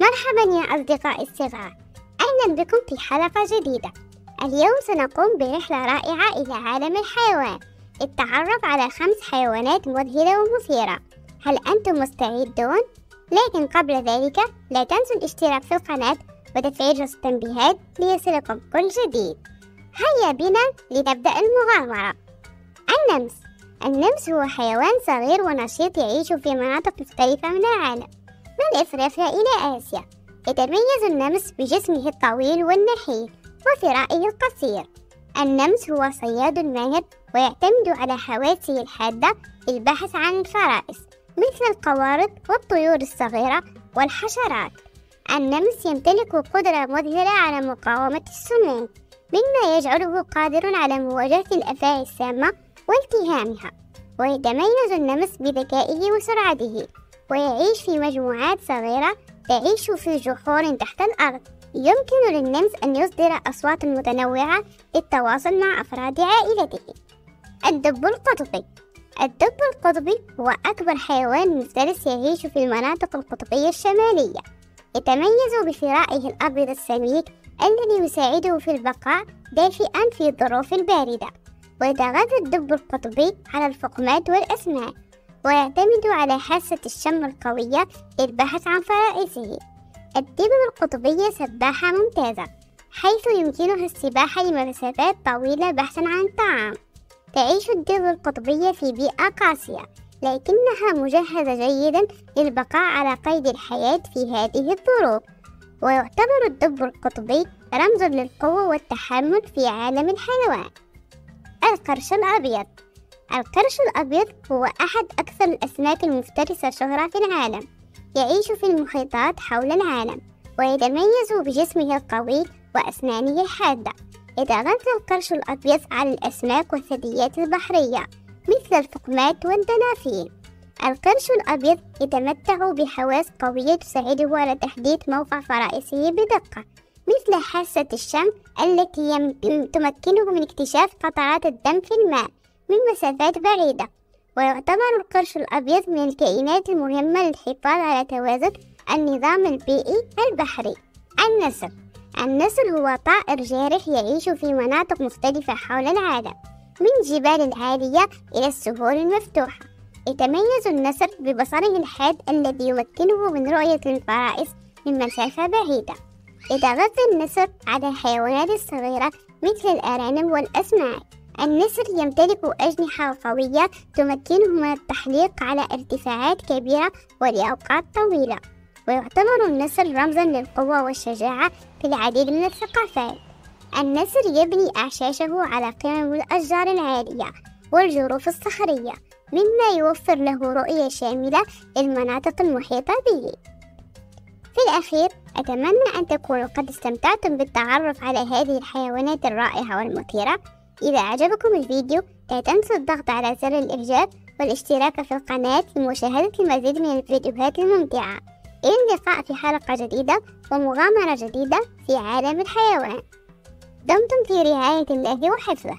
مرحبا يا أصدقائي الصغار، أهلا بكم في حلقة جديدة. اليوم سنقوم برحلة رائعة إلى عالم الحيوان للتعرف على 5 حيوانات مذهلة ومثيرة. هل أنتم مستعدون؟ لكن قبل ذلك لا تنسوا الاشتراك في القناة وتفعيل جرس التنبيهات ليصلكم كل جديد. هيا بنا لنبدأ المغامرة. النمس هو حيوان صغير ونشيط يعيش في مناطق مختلفة من العالم، من إفريقيا إلى آسيا. يتميز النمس بجسمه الطويل والنحيف وذراعه القصير. النمس هو صياد ماهر ويعتمد على حواسه الحادة للبحث عن الفرائس مثل القوارض والطيور الصغيرة والحشرات. النمس يمتلك قدرة مذهلة على مقاومة السموم، مما يجعله قادر على مواجهة الأفاعي السامة والتهامها. ويتميز النمس بذكائه وسرعته، ويعيش في مجموعات صغيرة تعيش في جحور تحت الأرض. يمكن للنمس أن يصدر أصوات متنوعة للتواصل مع أفراد عائلته. الدب القطبي. الدب القطبي هو أكبر حيوان مفترس يعيش في المناطق القطبية الشمالية. يتميز بثراءه الأبيض السميك الذي يساعده في البقاء دافئا في الظروف الباردة. ويتغذى الدب القطبي على الفقمات والأسماك، ويعتمد على حاسة الشم القوية للبحث عن فرائسه. الدببة القطبية سباحة ممتازة، حيث يمكنها السباحة لمسافات طويلة بحثا عن الطعام. تعيش الدببة القطبية في بيئة قاسية، لكنها مجهزة جيدا للبقاء على قيد الحياة في هذه الظروف. ويعتبر الدب القطبي رمزا للقوة والتحمل في عالم الحيوان. القرش الأبيض. القرش الأبيض هو أحد أكثر الأسماك المفترسة شهرة في العالم. يعيش في المحيطات حول العالم، ويتميز بجسمه القوي وأسنانه الحادة. يتغذى القرش الأبيض على الأسماك والثدييات البحرية مثل الفقمات والدلافين. القرش الأبيض يتمتع بحواس قوية تساعده على تحديد موقع فرائسه بدقة، مثل حاسة الشم التي تمكنه من اكتشاف قطرات الدم في الماء من مسافات بعيدة. ويعتبر القرش الأبيض من الكائنات المهمة للحفاظ على توازن النظام البيئي البحري. النسر هو طائر جارح يعيش في مناطق مختلفة حول العالم، من الجبال العالية إلى السهول المفتوحة. يتميز النسر ببصره الحاد الذي يمكنه من رؤية الفرائس من مسافة بعيدة. يتغذى النسر على الحيوانات الصغيرة مثل الأرانب والأسماك. النسر يمتلك أجنحة قوية تمكنه من التحليق على ارتفاعات كبيرة ولأوقات طويلة. ويعتبر النسر رمزا للقوة والشجاعة في العديد من الثقافات. النسر يبني أعشاشه على قمم الأشجار العالية والجروف الصخرية، مما يوفر له رؤية شاملة للمناطق المحيطة به. في الأخير، أتمنى أن تكونوا قد استمتعتم بالتعرف على هذه الحيوانات الرائعة والمثيرة. إذا أعجبكم الفيديو لا تنسوا الضغط على زر الإعجاب والاشتراك في القناة لمشاهدة المزيد من الفيديوهات الممتعة. إلى اللقاء في حلقة جديدة ومغامرة جديدة في عالم الحيوان. دمتم في رعاية الله وحفظه.